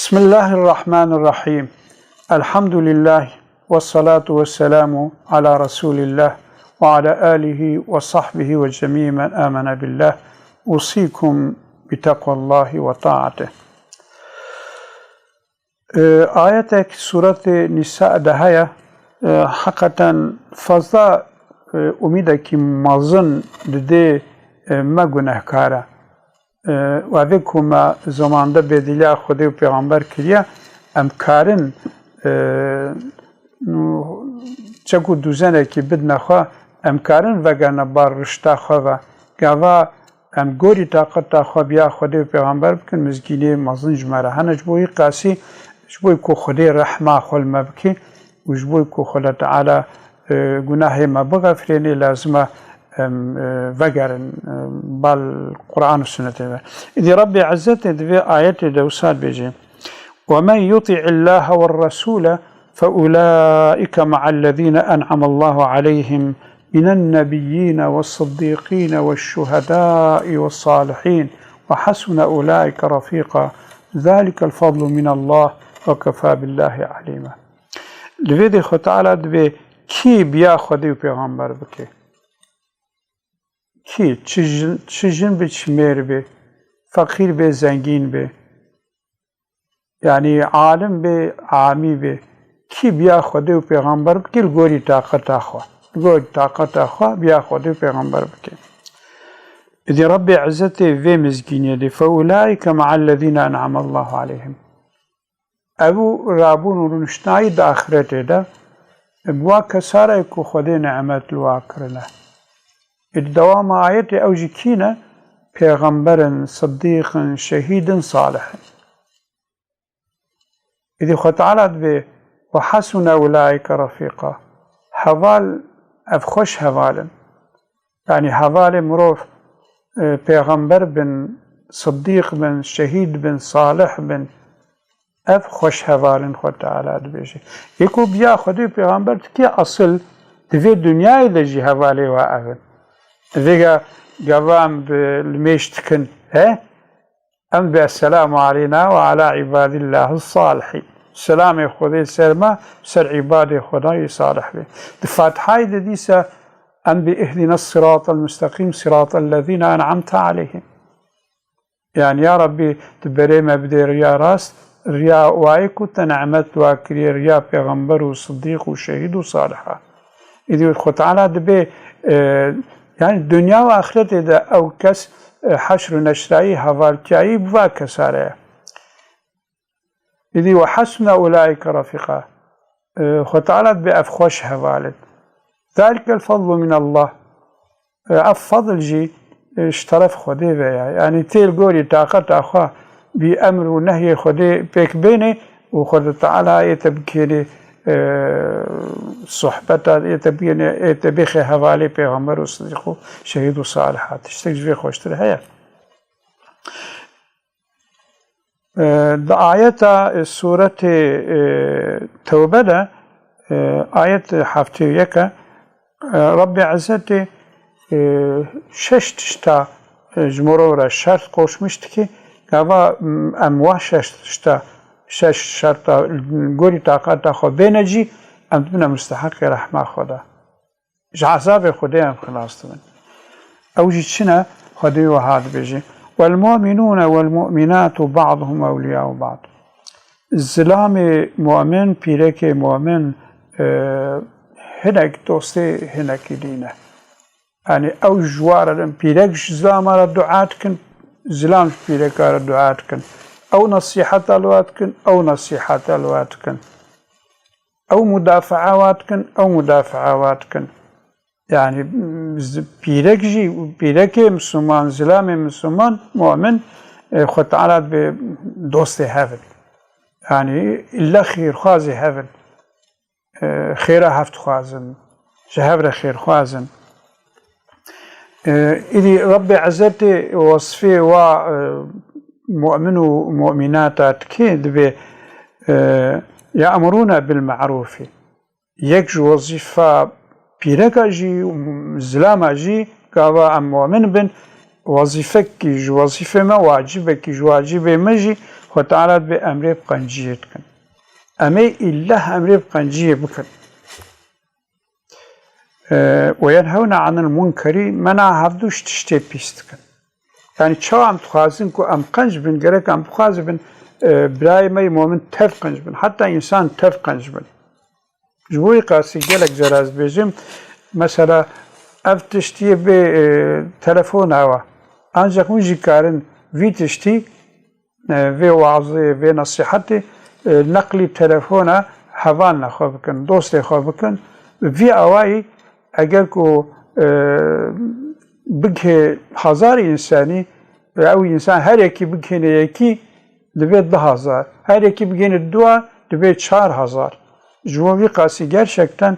بسم الله الرحمن الرحيم. الحمد لله والصلاة والسلام على رسول الله وعلى آله وصحبه وجميع من آمن بالله. أوصيكم بتقوى الله وطاعته. آياتك سورة نساء دهاية حقا فضا أميدة كي مازن دي ما گناه كارا و اوه کما زمان ده بدیلا خودی و پیغمبر کریا ام کارن چکو دوزنه که بد نخوا ام کارن وگرنه بار رشتا خوا و گاوا ام گوری طاقت خوا بیا خودی و پیغمبر بکن مزگینه مازن جماره هنه جبوی قاسی جبوی که خودی رحمه خول مبکی و جبوی که خود تعالی گناه مبغفرینی لازمه وقرن بالقرآن والسنة. إذ ربي عزته في آيات دوسات بيجي ومن يطع الله والرسول فأولئك مع الذين أنعم الله عليهم من النبيين والصديقين والشهداء والصالحين وحسن أولئك رفيقا ذلك الفضل من الله وكفى بالله عليما. لذي خو تعالى دبي كي بيا خدي وبيغمبر بكي کی چه جن به چمیر به فقیر به زنگین به یعنی عالم به عامی به کی بیا خود و پیغمبر بکیل گوری طاقت آخوا گوری طاقت آخوا بیا خود و پیغمبر بکیل إذ رب عزته في مزگینی دی فأولئك مع الذين أنعم الله عليهم أبو رابون ونشتاي دا آخرته دا بوا كساره كو خده نعمت الواكرنا الدوام آيات أوجي كينا پیغمبر صديق شهيد صالح إذا خطعلت به وحسن أولئك رفيقا حوال أفخش حوالا يعني حوال مروف پیغمبر بن صديق بن شهيد بن صالح بن أفخش حوالا خطعلت بيجي يكو بيا خدي پیغمبر كي أصل في الدنيا لجي حوالي وآفن ذيك قوام بالميشتكن أم بالسلام علينا وعلى عباد الله الصالحين السلام خذي سلمى سر عباد خذي صالح به الفاتحة ديسا أم بإهدنا الصراط المستقيم صراط الذين أنعمت عليهم يعني يا ربي تبري مبدي ريا راس ريا وايكو تنعمت واكري ريا پیغمبر وصديق وشهيد وصالحة إذا خد على دبي يعني الدنيا وآخرت إذا أو كس حشر نشرائي حوالتيائي بوا كساره إذا وحسن أولئك رفيقا خطالت بأفخوش حوالت ذلك الفضل من الله أفضل جي اشترف خده بيا يعني تيل قولي طاقت أخوة بأمر ونهي خده بيك بيني وخد تعالى يتبكيني صحبت يتبخ حوالی پیغمبر و صدیق و شهید و صالحات اشتجوی خوشتر هیا دا آیت سورة توبه دا آیت هفته یک رب عزت ششتشتا جمهور را شرط قوشمشت که گاوا امواه ششتشتا شش شرط گوری طاقت خو بینجی ام تبنا مستحق رحمه خدا عذاب خدا هم خلاص تبن اوجي چنا خدي وهاد بيجي والمؤمنون والمؤمنات بعضهم اولياء بعض الزلام مؤمن پیرک مؤمن هناك دوستي هناك دينه يعني او جوار پیرک زلام را دعات کن زلام پیرک را دعات کن أو نصيحة الواتكن أو نصيحة الواتكن أو مدافعاتكن أو مدافعاتكن يعني بيرك مسلمان زلام مسلمان مؤمن خد تعالى بدوست هفن يعني إلا خير خوازي هفن خير هفت خوازن جهبر خير خوازن إذا ربي عزتي وصفي و مؤمن ومؤمنات كيد يأمرون بالمعروف يكج وظيفة بيركا جي زلاما جي كاوا مؤمن بن وظيفة كي وظيفة ما واجبة كي واجبة ما جي خو تعالى بأمر بقنجية كن أمي إله أمر بقنجية بكن وينهون عن المنكر منع هفدوش تشتي بيستكن يعني شو عم تخازن كو أم قنج بن جرك عم تخازن بن براي مي مؤمن تف قنج بن حتى إنسان تف قنج بن جبوي قاسي جلك جراز بيجم مثلا اف تشتي بتلفون هوا ancak müziklerin vi tişti ve vaazı ve nasihati nakli telefona havanla xabikin dost xabikin vi avai eğer ko bige hazar insani ve o insan her iki bigene yeki debe 10,000 her iki bigene dua debe 4,000 Cumhuriyet Qasi gerçekten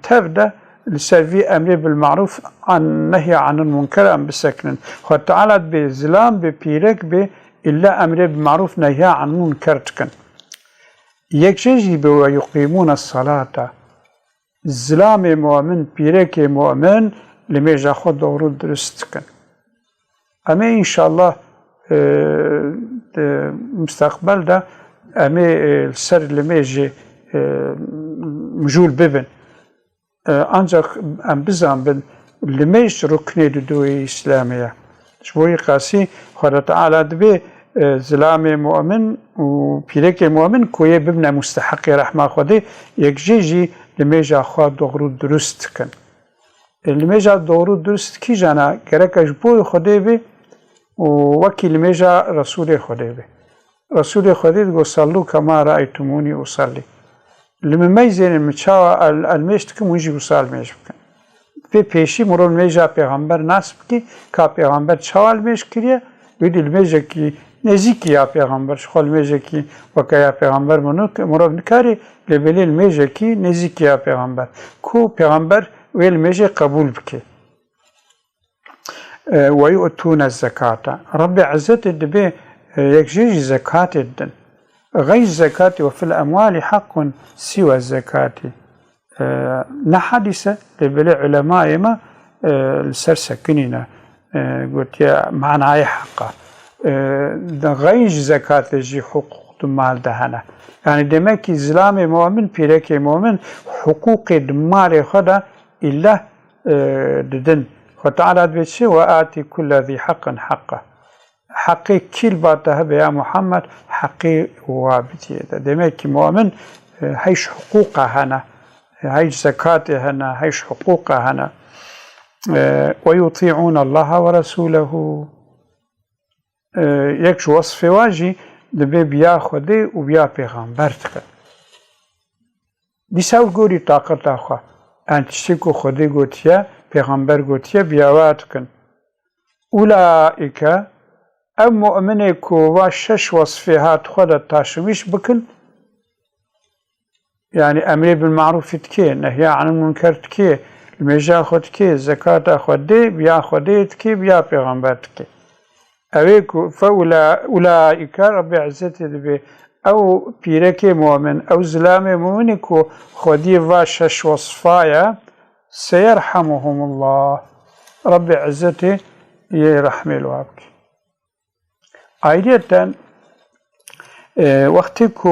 tevde لسوي أمر بالمعروف عن نهي عن المنكر أم بسكن وتعالى بزلام ببيرك إلا أمر بالمعروف نهي عن المنكر تكن يكشجي ويقيمون الصلاة الزلام مؤمن بيرك مؤمن لما ياخذ دور درست تكن أما إن شاء الله مستقبل ده أما السر لما يجي مجول ببن ancak bizan ben limeş rukni duy İslamiye. Şuyu qasi Xuda Teala dibe zilame mu'min و pireke mu'min koye bibne mustahaqi rahma Xudi yekjeji limeja xwa doğru dürüst kin. Limeja doğru dürüst ki jana gerek ajboy Xudi be و vaki limeja Rasul Xudi be. Rasul Xudi go sallu kama ra'aytumuni usalli. لما ميزين المشاوى المشتكم ويجي وصال ميشبكن في بيشي مرور الميجا پیغمبر نصب کی کا پیغمبر چوال میش کریه ویدی الميجا کی نزیکی یا پیغمبر شخول الميجا کی وکا یا پیغمبر مرور نکاری لبلی الميجا کی نزیکی یا پیغمبر کو پیغمبر وی الميجا قبول بکی ويؤتون الزكاة رب عزت الدبي يكجيج زكاة الدن غير الزكاة وفي الأموال حق سوى الزكاة نحدث لبلع علماء ما السرسكنين قلت يا معنى أي حقه غير زكاة جي حقوق المال دهنا يعني دمك إسلام مؤمن بيرك مؤمن حقوق المال خدا إلا ددن وتعالى بيتشي وآتي كل ذي حق حقه حقي كل باته يا محمد حقي وابتي دمك مؤمن هيش حقوقه هنا هيش زكاته هنا هيش حقوقه هنا ويطيعون الله ورسوله يكش وصف واجي دبي بيا خدي وبيا پیغمبرتك ديساو غوري طاقت اخوا انتشكو خدي گوتيا پیغمبر گوتيا بياواتكن اولئك ام مؤمنه کو واشش وصفها خود تاشمش بكن يعني امر بالمعروف تكي نهي عن المنكر تكي المجا خود تكي زكاه خدي بيا خدي تكي بيا پیغمبر تكي اويكو فاولئك رب عزتي دبي او بيرك مؤمن او زلام مؤمنكو خدي واشش وصفايا سيرحمهم الله رب عزتي يرحم الوابك ayrıca وقتی که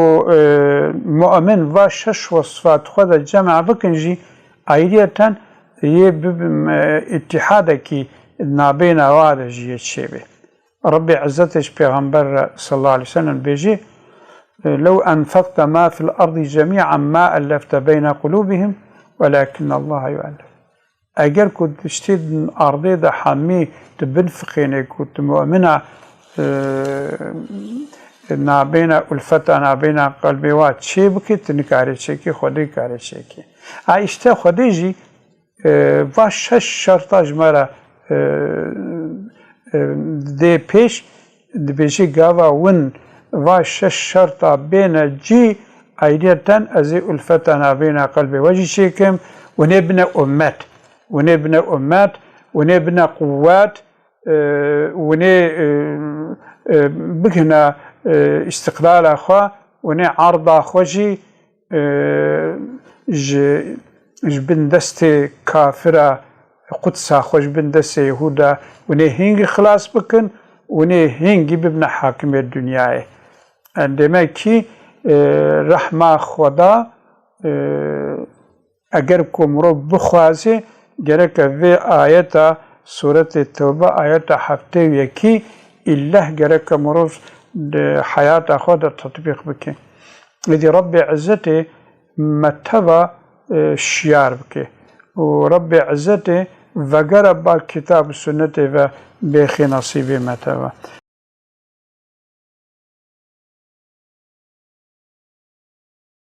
مؤمن و شش وصفات خود جمع بکنجی ayrıca یه اتحاده کی نابین آوارجی چیبه ربي عزتش پیغمبر صلى الله عليه وسلم بيجي لو أنفقت ما في الأرض جميعا ما ألفت بين قلوبهم ولكن الله يؤلف اگر كنت تشتید أرضي ده حمي تبنفقيني كنت مؤمنة نابینا الفتا نابینا قلبی وات چی بکی تنکاری چی کی خودی کاری چی کی ایشته خودی جی و شش شرطاج مرا دی پیش دی بیشی گاوا ون و شش شرطا بین جی ایدیتن ازی الفتا نابینا قلبی وجی چی کم ونبنا امت ونبنا قوات وني بكنا استقلال أخوة وني عرض أخوجي بندست كافرة قدس أخوج بندست يهودا وني هنج خلاص بكن وني هنج ببنا حاكم الدنيا demek ki rahma Xweda eger ku mirov bixwaze gerek ve ayeta Suret-i Tevbe ayeta 71 İllah gerek mirov hayata xwe de tatbîq bike. Lidî Rabbê İzzetê meteba şiyar bike. û Rabbê İzzetê vegere bar kitab û sünnetê ve bêxî nasîbê meteba.